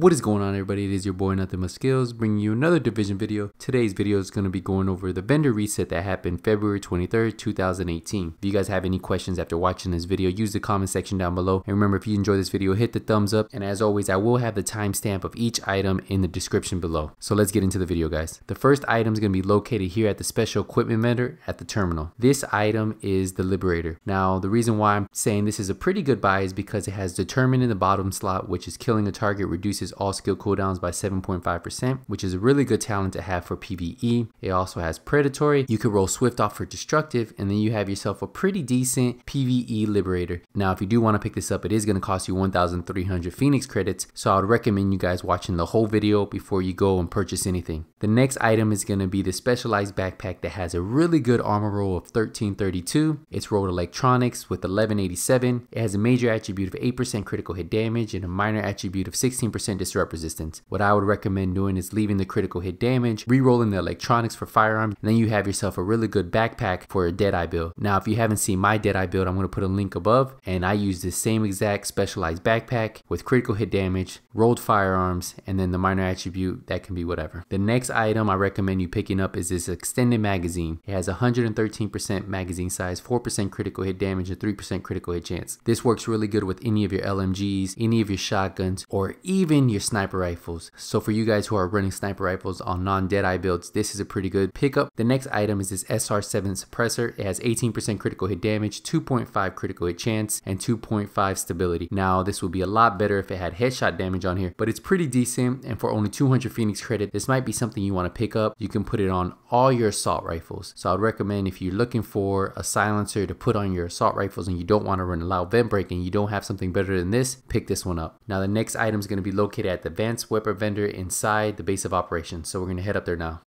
What is going on, everybody? It is your boy Nothing But Skills bringing you another division video. Today's video is going to be going over the vendor reset that happened February 23rd, 2018. If you guys have any questions after watching this video, use the comment section down below. And remember, if you enjoy this video, hit the thumbs up. And as always, I will have the timestamp of each item in the description below. So let's get into the video, guys. The first item is going to be located here at the special equipment vendor at the terminal. This item is the Liberator. Now, the reason why I'm saying this is a pretty good buy is because it has determined in the bottom slot, which is killing a target reduces all skill cooldowns by 7.5%, which is a really good talent to have for PvE. It also has predatory. You could roll swift off for destructive, and then you have yourself a pretty decent PvE Liberator. Now, if you do want to pick this up, it is going to cost you 1,300 Phoenix credits, so I would recommend you guys watching the whole video before you go and purchase anything. The next item is going to be the specialized backpack that has a really good armor roll of 1332. It's rolled electronics with 1187. It has a major attribute of 8% critical hit damage and a minor attribute of 16% disrupt resistance. What I would recommend doing is leaving the critical hit damage, re-rolling the electronics for Firearm, and then you have yourself a really good backpack for a Deadeye build. Now, if you haven't seen my Deadeye build, I'm going to put a link above, and I use the same exact specialized backpack with critical hit damage, rolled firearms, and then the minor attribute that can be whatever. The next item I recommend you picking up is this extended magazine. It has 113% magazine size, 4% critical hit damage, and 3% critical hit chance. This works really good with any of your LMGs, any of your shotguns, or even your sniper rifles. So for you guys who are running sniper rifles on non-Deadeye builds, this is a pretty good pickup. The next item is this SR7 Suppressor. It has 18% critical hit damage, 2.5 critical hit chance, and 2.5 stability. Now, this would be a lot better if it had headshot damage on here, but it's pretty decent, and for only 200 Phoenix credit, this might be something you want to pick up. You can put it on all your assault rifles. So I'd recommend, if you're looking for a silencer to put on your assault rifles and you don't want to run a loud vent break and you don't have something better than this, pick this one up. Now, the next item is going to be located at the advanced weapon vendor inside the base of operations. So we're going to head up there now.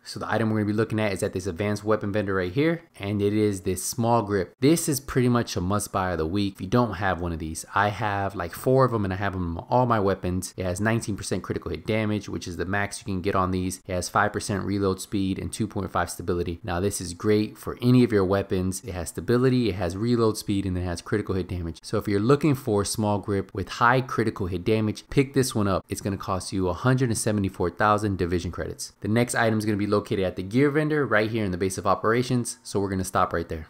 So the item we're going to be looking at is at this advanced weapon vendor right here, and it is this small grip. This is pretty much a must buy of the week if you don't have one of these. I have like 4 of them, and I have them on all my weapons. It has 19% critical hit damage, which is the max you can get on these. It has 5% reload speed and 2.5 stability. Now, this is great for any of your weapons. It has stability, it has reload speed, and it has critical hit damage. So if you're looking for a small grip with high critical hit damage, pick this one up. It's going to cost you 174,000 division credits. The next item is going to be located at the gear vendor right here in the base of operations, so we're going to stop right there.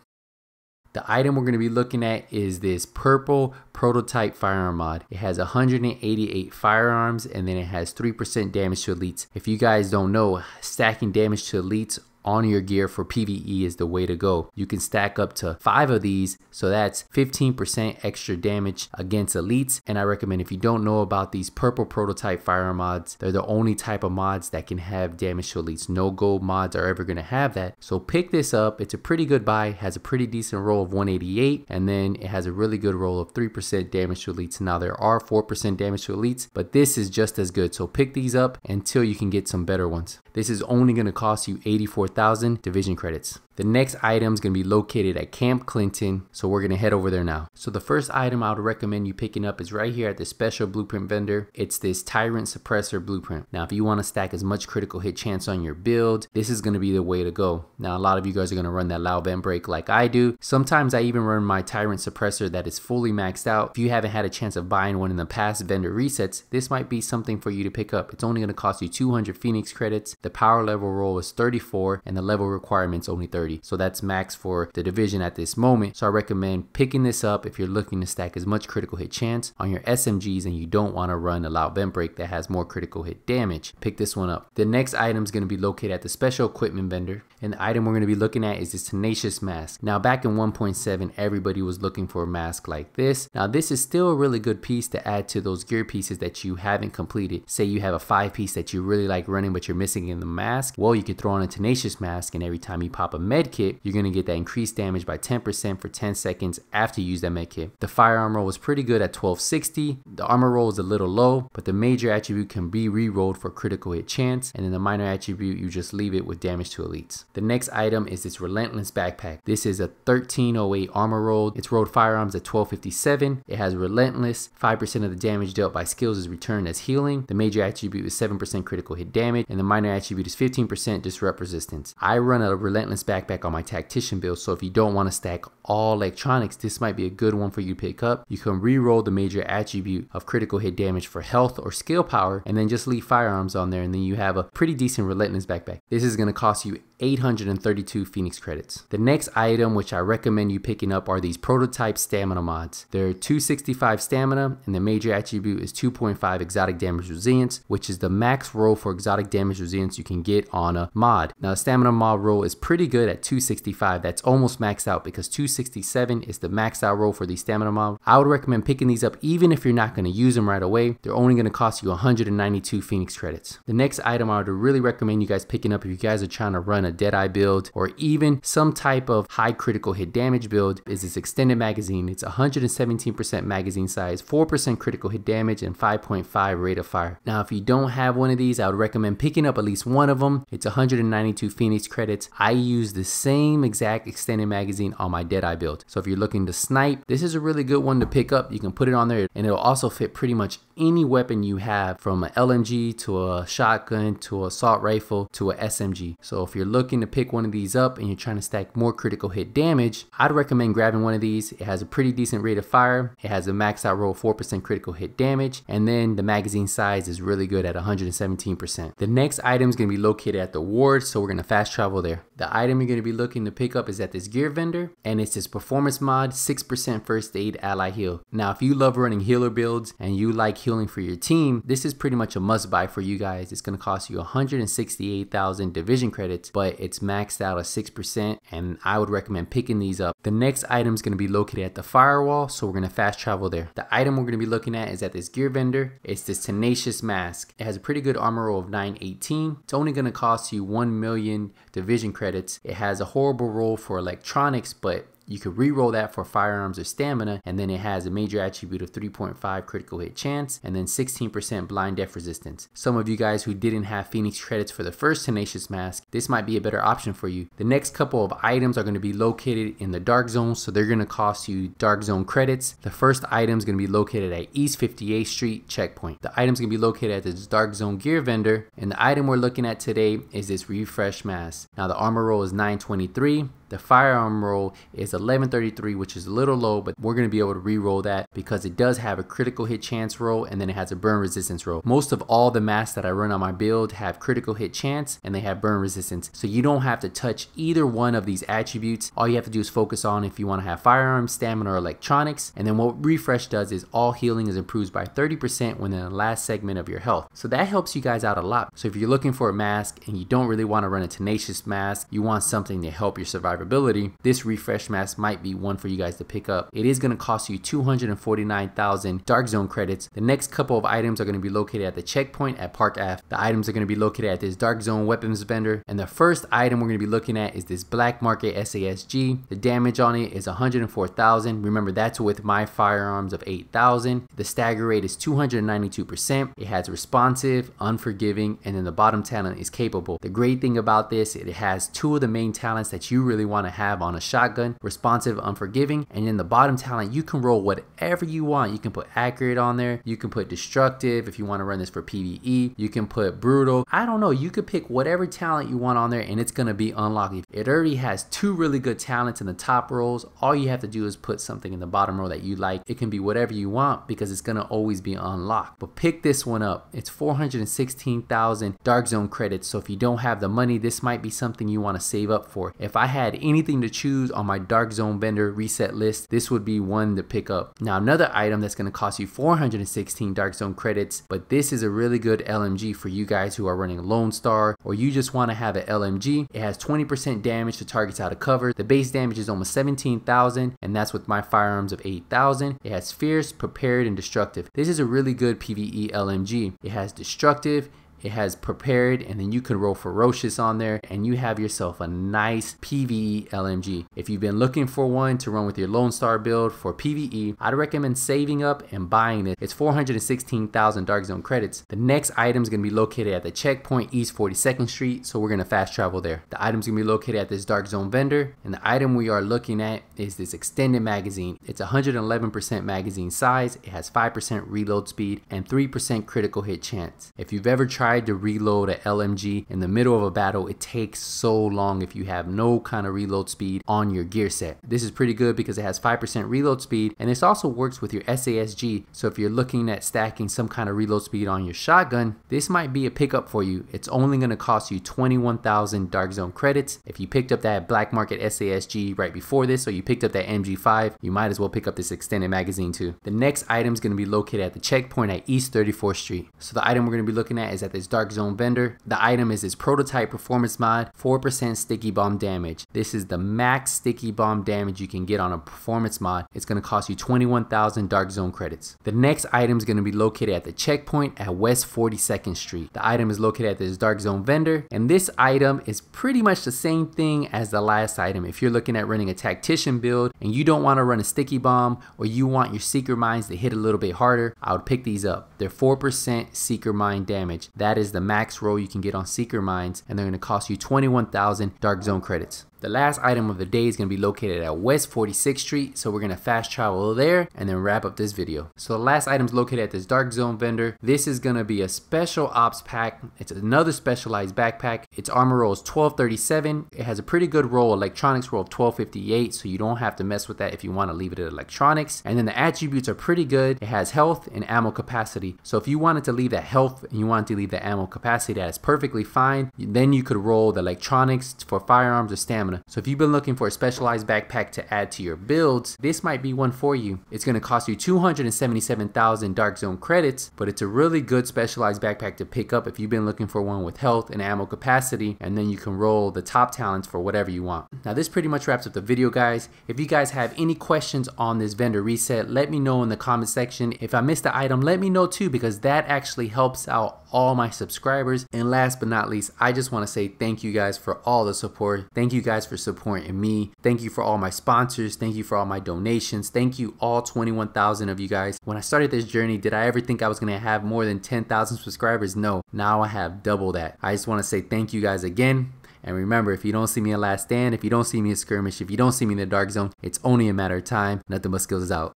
The item we're going to be looking at is this purple prototype firearm mod. It has 188 firearms, and then it has 3% damage to elites. If you guys don't know, stacking damage to elites on your gear for PvE is the way to go. You can stack up to 5 of these, so that's 15% extra damage against elites. And I recommend, if you don't know about these purple prototype firearm mods, they're the only type of mods that can have damage to elites. No gold mods are ever going to have that. So pick this up. It's a pretty good buy. Has a pretty decent roll of 188, and then it has a really good roll of 3% damage to elites. Now, there are 4% damage to elites, but this is just as good. So pick these up until you can get some better ones. This is only going to cost you 84,000 division credits. The next item is going to be located at Camp Clinton, so we're going to head over there now. So the first item I would recommend you picking up is right here at the special blueprint vendor. It's this TI-RANT Suppressor blueprint. Now, if you want to stack as much critical hit chance on your build, this is going to be the way to go. Now, a lot of you guys are going to run that loud vent break like I do. Sometimes I even run my TI-RANT Suppressor that is fully maxed out. If you haven't had a chance of buying one in the past vendor resets, this might be something for you to pick up. It's only going to cost you 200 Phoenix credits. The power level roll is 34, and the level requirement's only 30. So that's max for the division at this moment. So I recommend picking this up if you're looking to stack as much critical hit chance on your SMGs and you don't want to run a loud vent break that has more critical hit damage. Pick this one up. The next item is going to be located at the special equipment vendor, and the item we're going to be looking at is this Tenacious Mask. Now, back in 1.7, everybody was looking for a mask like this. Now, this is still a really good piece to add to those gear pieces that you haven't completed. Say you have a 5-piece that you really like running, but you're missing in the mask. Well, you could throw on a Tenacious Mask, and every time you pop a med kit, you're going to get that increased damage by 10% for 10 seconds after you use that med kit. The firearm roll was pretty good at 1260. The armor roll is a little low, but the major attribute can be re-rolled for critical hit chance, and then the minor attribute, you just leave it with damage to elites. The next item is this Relentless Backpack. This is a 1308 armor roll. It's rolled firearms at 1257. It has Relentless. 5% of the damage dealt by skills is returned as healing. The major attribute is 7% critical hit damage, and the minor attribute is 15% disrupt resistance. resistance. I run a Relentless Backpack on my Tactician build, so if you don't want to stack all electronics, this might be a good one for you to pick up. You can re-roll the major attribute of critical hit damage for health or skill power, and then just leave firearms on there, and then you have a pretty decent Relentless Backpack. This is going to cost you 832 Phoenix credits. The next item which I recommend you picking up are these prototype stamina mods. They're 265 stamina, and the major attribute is 2.5 exotic damage resilience, which is the max roll for exotic damage resilience you can get on a mod. Now the stamina mod roll is pretty good at 265. That's almost maxed out because 267 is the maxed out roll for these stamina mod. I would recommend picking these up even if you're not going to use them right away. They're only going to cost you 192 Phoenix credits. The next item I would really recommend you guys picking up if you guys are trying to run a Deadeye build or even some type of high critical hit damage build is this extended magazine. It's 117% magazine size, 4% critical hit damage, and 5.5 rate of fire. Now if you don't have one of these, I would recommend picking up at least one of them. It's 192 Phoenix credits. I use the same exact extended magazine on my Deadeye build. So if you're looking to snipe, this is a really good one to pick up. You can put it on there and it'll also fit pretty much any weapon you have, from an LMG to a shotgun to an assault rifle to a SMG. So if you're looking to pick one of these up and you're trying to stack more critical hit damage, I'd recommend grabbing one of these. It has a pretty decent rate of fire. It has a max out roll 4% critical hit damage, and then the magazine size is really good at 117%. The next item is going to be located at the ward, so we're going to fast travel there. The item you're going to be looking to pick up is at this gear vendor, and it's this performance mod 6% first aid ally heal. Now if you love running healer builds and you like healing for your team, this is pretty much a must buy for you guys. It's going to cost you 168,000 division credits, but it's maxed out at 6%, and I would recommend picking these up. The next item is going to be located at the firewall, so we're going to fast travel there. The item we're going to be looking at is at this gear vendor. It's this Tenacious Mask. It has a pretty good armor roll of 918. It's only going to cost you 1 million division credits. It has a horrible roll for electronics, but you could re-roll that for firearms or stamina, and then it has a major attribute of 3.5 critical hit chance and then 16% blind death resistance. Some of you guys who didn't have Phoenix credits for the first Tenacious Mask, this might be a better option for you. The next couple of items are going to be located in the dark zone, so they're going to cost you dark zone credits. The first item is going to be located at East 58th Street checkpoint. The item is going to be located at this dark zone gear vendor, and the item we're looking at today is this refresh mask. Now the armor roll is 923. The firearm roll is 1133, which is a little low, but we're going to be able to re-roll that because it does have a critical hit chance roll, and then it has a burn resistance roll. Most of all the masks that I run on my build have critical hit chance and they have burn resistance, so you don't have to touch either one of these attributes. All you have to do is focus on if you want to have firearm, stamina, or electronics, and then what refresh does is all healing is improved by 30% when in the last segment of your health. So that helps you guys out a lot. So if you're looking for a mask and you don't really want to run a Tenacious Mask, you want something to help your survival, this refresh mask might be one for you guys to pick up. It is going to cost you 249,000 dark zone credits. The next couple of items are going to be located at the checkpoint at Park Ave. The items are going to be located at this dark zone weapons vendor, and the first item we're going to be looking at is this black market SASG. The damage on it is 104,000. Remember, that's with my firearms of 8,000. The stagger rate is 292%. It has responsive, unforgiving, and then the bottom talent is capable. The great thing about this, it has two of the main talents that you really want to have on a shotgun: responsive, unforgiving, and then the bottom talent you can roll whatever you want. You can put accurate on there, you can put destructive if you want to run this for PvE, you can put brutal. I don't know, you could pick whatever talent you want on there and it's going to be unlocked. It already has two really good talents in the top rolls. All you have to do is put something in the bottom row that you like. It can be whatever you want because it's going to always be unlocked. But pick this one up. It's 416,000 dark zone credits, so if you don't have the money, this might be something you want to save up for. If I had anything to choose on my dark zone vendor reset list, this would be one to pick up. Now another item that's going to cost you 416 dark zone credits, but this is a really good LMG for you guys who are running Lone Star or you just want to have an LMG. It has 20% damage to targets out of cover. The base damage is almost 17,000, and that's with my firearms of 8,000. It has fierce, prepared, and destructive. This is a really good PvE LMG. It has destructive, it has prepared, and then you can roll ferocious on there and you have yourself a nice PvE LMG. If you've been looking for one to run with your Lone Star build for PvE, I'd recommend saving up and buying it. It's 416,000 dark zone credits. The next item is going to be located at the checkpoint East 42nd Street, so we're going to fast travel there. The item's going to be located at this dark zone vendor, and the item we are looking at is this extended magazine. It's 111% magazine size. It has 5% reload speed and 3% critical hit chance. If you've ever tried tried to reload a LMG in the middle of a battle, it takes so long if you have no kind of reload speed on your gear set. This is pretty good because it has 5% reload speed, and this also works with your SASG. So if you're looking at stacking some kind of reload speed on your shotgun, this might be a pickup for you. It's only going to cost you 21,000 Dark Zone credits. If you picked up that black market SASG right before this, or you picked up that MG5, you might as well pick up this extended magazine too. The next item is going to be located at the checkpoint at East 34th Street. So the item we're going to be looking at is at this Dark Zone vendor. The item is this prototype performance mod, 4% sticky bomb damage. This is the max sticky bomb damage you can get on a performance mod. It's going to cost you 21,000 Dark Zone credits. The next item is going to be located at the checkpoint at West 42nd Street. The item is located at this Dark Zone vendor, and this item is pretty much the same thing as the last item. If you're looking at running a tactician build and you don't want to run a sticky bomb, or you want your seeker mines to hit a little bit harder, I would pick these up. They're 4% seeker mine damage. That is the max roll you can get on seeker mines, and they're going to cost you 21,000 Dark Zone credits. The last item of the day is going to be located at West 46th Street, so we're going to fast travel there and then wrap up this video. So the last item is located at this Dark Zone vendor. This is going to be a special ops pack. It's another specialized backpack. Its armor roll is 1237. It has a pretty good roll, electronics roll of 1258, so you don't have to mess with that if you want to leave it at electronics. And then the attributes are pretty good. It has health and ammo capacity. So if you wanted to leave that health and you wanted to leave the ammo capacity, that is perfectly fine. Then you could roll the electronics for firearms or stamina. So if you've been looking for a specialized backpack to add to your builds, this might be one for you. It's going to cost you 277,000 Dark Zone credits, but it's a really good specialized backpack to pick up if you've been looking for one with health and ammo capacity, and then you can roll the top talents for whatever you want. Now this pretty much wraps up the video, guys. If you guys have any questions on this vendor reset, let me know in the comment section. If I missed the item, let me know too, because that actually helps out all my subscribers. And last but not least, I just want to say thank you guys for all the support. Thank you guys for supporting me. Thank you for all my sponsors. Thank you for all my donations. Thank you all 21,000 of you guys. When I started this journey, did I ever think I was going to have more than 10,000 subscribers? No. Now I have double that. I just want to say thank you guys again. And remember, if you don't see me in Last Stand, if you don't see me in Skirmish, if you don't see me in the Dark Zone, it's only a matter of time. Nothing but skills is out.